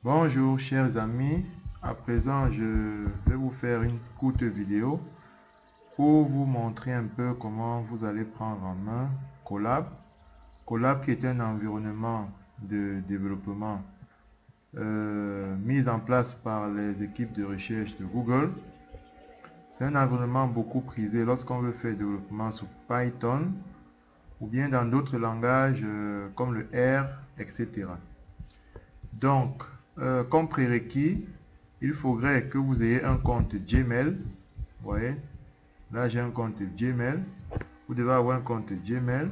Bonjour chers amis, à présent je vais vous faire une courte vidéo pour vous montrer un peu comment vous allez prendre en main Colab. Colab qui est un environnement de développement mis en place par les équipes de recherche de Google. C'est un environnement beaucoup prisé lorsqu'on veut faire développement sur Python ou bien dans d'autres langages comme le R, etc. Donc, comme prérequis, il faudrait que vous ayez un compte Gmail. Vous voyez, là j'ai un compte Gmail. Vous devez avoir un compte Gmail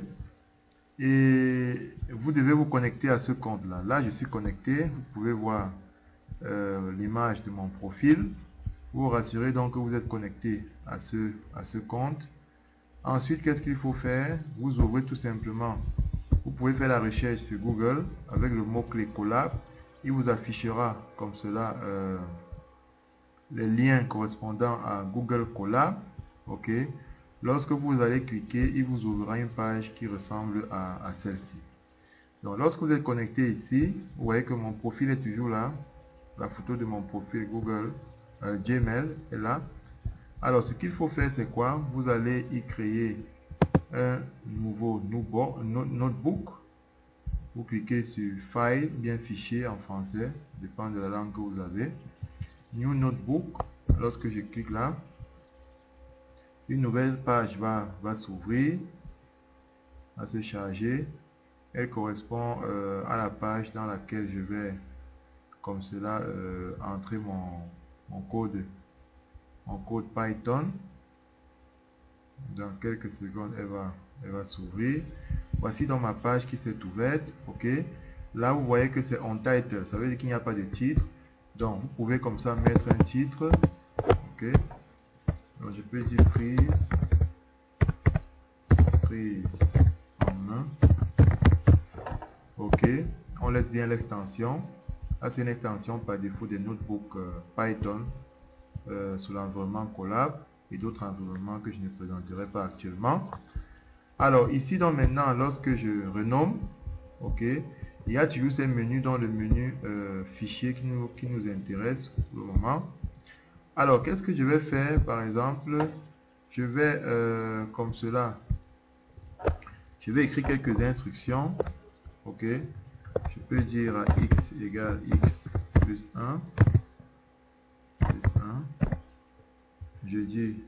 et vous devez vous connecter à ce compte-là. Là, je suis connecté. Vous pouvez voir l'image de mon profil. Vous rassurez donc que vous êtes connecté à ce compte. Ensuite, qu'est-ce qu'il faut faire? Vous ouvrez tout simplement. Vous pouvez faire la recherche sur Google avec le mot-clé Colab. Il vous affichera comme cela les liens correspondant à Google Colab. Ok. Lorsque vous allez cliquer, il vous ouvrira une page qui ressemble à celle-ci. Donc, lorsque vous êtes connecté ici, vous voyez que mon profil est toujours là. La photo de mon profil Google Gmail est là. Alors, ce qu'il faut faire, c'est quoi? Vous allez y créer un nouveau notebook. Vous cliquez sur File, bien fichier en français, dépend de la langue que vous avez. New Notebook. Lorsque je clique là, une nouvelle page va s'ouvrir, va se charger. Elle correspond à la page dans laquelle je vais, comme cela, entrer mon code Python. Dans quelques secondes, elle va s'ouvrir. Voici donc ma page qui s'est ouverte. Ok. Là, vous voyez que c'est on title. Ça veut dire qu'il n'y a pas de titre. Donc, vous pouvez comme ça mettre un titre. Ok. Donc, je peux dire prise en main. Ok. On laisse bien l'extension. Là, c'est une extension par défaut des notebooks Python sous l'environnement Colab et d'autres environnements que je ne présenterai pas actuellement. Alors ici donc maintenant, lorsque je renomme, ok, il y a toujours ces menus dans le menu fichier qui nous intéresse pour le moment. Alors qu'est-ce que je vais faire? Par exemple, je vais comme cela, je vais écrire quelques instructions. Ok, je peux dire à x égale x plus 1 je dis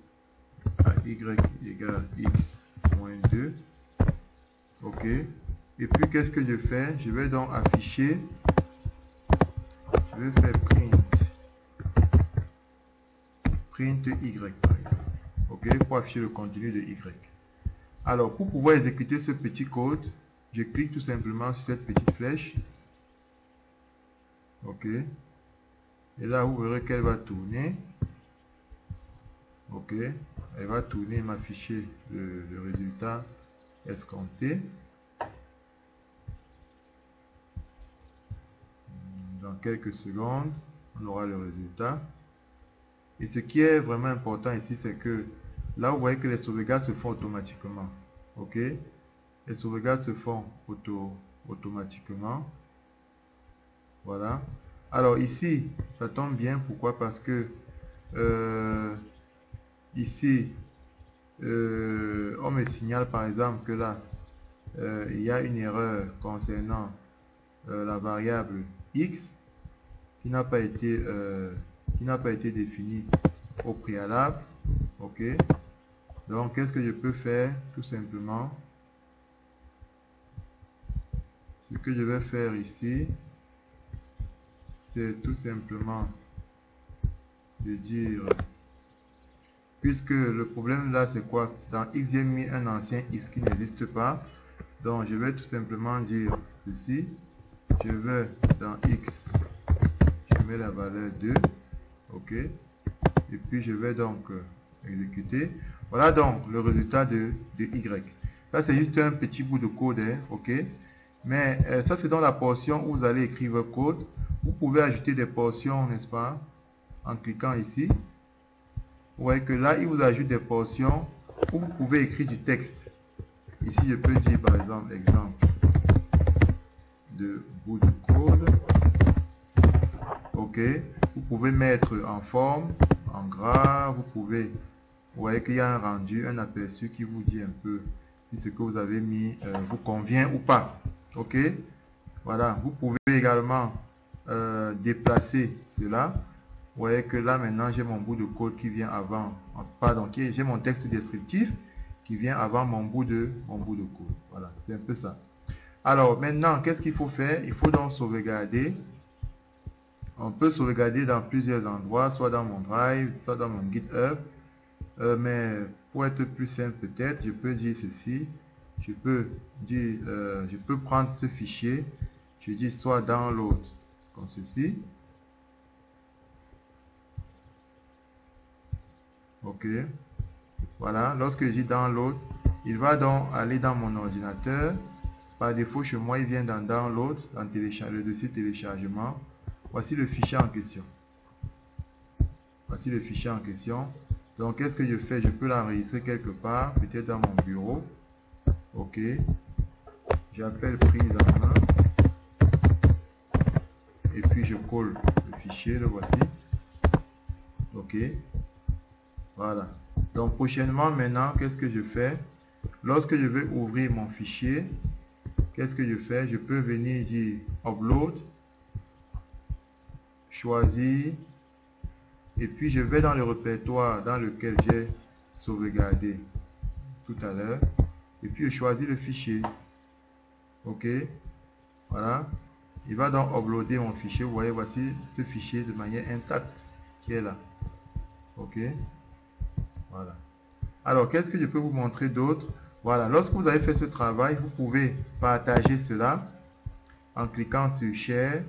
à y égale x moins 2. Ok. Et puis qu'est-ce que je fais? Je vais donc afficher. Je vais faire print y par exemple. Ok. Pour afficher le contenu de y. Alors pour pouvoir exécuter ce petit code, je clique tout simplement sur cette petite flèche. Ok. Et là vous verrez qu'elle va tourner. Ok. Elle va tourner, m'afficher le résultat escompté. Dans quelques secondes, on aura le résultat. Et ce qui est vraiment important ici, c'est que là, vous voyez que les sauvegardes se font automatiquement. Ok? Les sauvegardes se font automatiquement. Voilà. Alors ici, ça tombe bien. Pourquoi? Parce que ici, on me signale par exemple que là, il y a une erreur concernant la variable x qui n'a pas été définie au préalable. Ok. Donc qu'est-ce que je peux faire? Tout simplement, ce que je vais faire ici, c'est tout simplement de dire, puisque le problème là c'est quoi? Dans x j'ai mis un ancien x qui n'existe pas, donc je vais tout simplement dire ceci. Je vais dans x, je mets la valeur 2. Ok. Et puis je vais donc exécuter. Voilà donc le résultat de y. Ça c'est juste un petit bout de code, hein, ok. Mais ça c'est dans la portion où vous allez écrire votre code. Vous pouvez ajouter des portions, n'est-ce pas, en cliquant ici. Vous voyez que là il vous ajoute des portions où vous pouvez écrire du texte. Ici je peux dire par exemple de bout de code. ok. Vous pouvez mettre en forme, en gras, vous pouvez, vous voyez qu'il y a un rendu, un aperçu qui vous dit un peu si ce que vous avez mis vous convient ou pas, ok. Voilà, vous pouvez également déplacer cela. Vous voyez que là maintenant j'ai mon bout de code qui vient avant, pardon, j'ai mon texte descriptif qui vient avant mon bout de code. Voilà, c'est un peu ça. Alors maintenant, qu'est-ce qu'il faut faire? Il faut donc sauvegarder. On peut sauvegarder dans plusieurs endroits, soit dans mon Drive, soit dans mon GitHub. Mais pour être plus simple peut-être, je peux dire ceci. Je peux prendre ce fichier. Je dis soit download, comme ceci. Ok. Voilà, lorsque je dis download, il va donc aller dans mon ordinateur. Par défaut, chez moi, il vient dans download, dans le dossier téléchargement. Voici le fichier en question. Voici le fichier en question. Donc, qu'est-ce que je fais? Je peux l'enregistrer quelque part, peut-être dans mon bureau. Ok. J'appelle prise en main. Et puis, je colle le fichier, le voici. Ok. Voilà. Donc, prochainement, maintenant, qu'est-ce que je fais? Lorsque je vais ouvrir mon fichier, qu'est-ce que je fais? Je peux venir dire upload, choisir, et puis je vais dans le répertoire dans lequel j'ai sauvegardé tout à l'heure, et puis je choisis le fichier. Ok, voilà. Il va donc uploader mon fichier. Vous voyez, voici ce fichier de manière intacte qui est là. Ok, voilà. Alors, qu'est-ce que je peux vous montrer d'autre? Voilà, lorsque vous avez fait ce travail, vous pouvez partager cela en cliquant sur Share.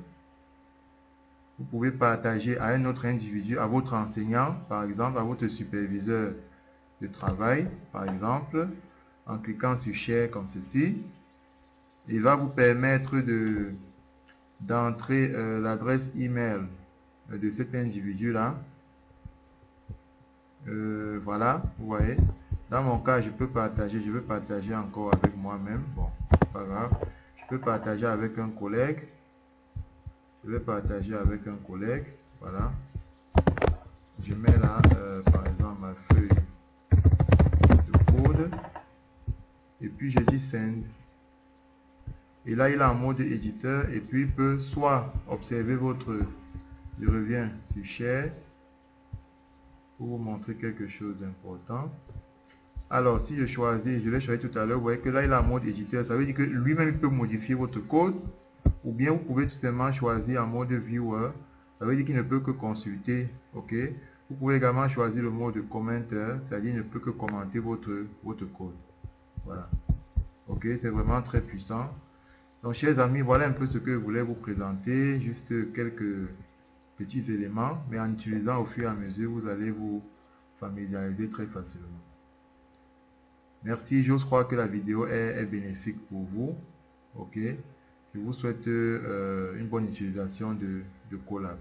Vous pouvez partager à un autre individu, à votre enseignant, par exemple, à votre superviseur de travail, par exemple, en cliquant sur Share comme ceci. Il va vous permettre d'entrer l'adresse email de cet individu-là. Voilà, vous voyez. Dans mon cas, je peux partager, je veux partager encore avec moi-même. Bon, pas grave. Je peux partager avec un collègue. Je vais partager avec un collègue. Voilà. Je mets là, par exemple, ma feuille de code. Et puis, je dis send. Et là, il est en mode éditeur. Et puis, il peut soit observer votre... Je reviens sur Share pour vous montrer quelque chose d'important. Alors, si je choisis, je l'ai choisi tout à l'heure, vous voyez que là, il est en mode éditeur. Ça veut dire que lui-même, il peut modifier votre code. Ou bien, vous pouvez tout simplement choisir en mode viewer. Ça veut dire qu'il ne peut que consulter. Ok. Vous pouvez également choisir le mode commentaire. C'est-à-dire qu'il ne peut que commenter votre code. Voilà. Ok. C'est vraiment très puissant. Donc, chers amis, voilà un peu ce que je voulais vous présenter. Juste quelques petits éléments. Mais en utilisant au fur et à mesure, vous allez vous familiariser très facilement. Merci, j'ose croire que la vidéo est bénéfique pour vous. Ok, je vous souhaite une bonne utilisation de Colab.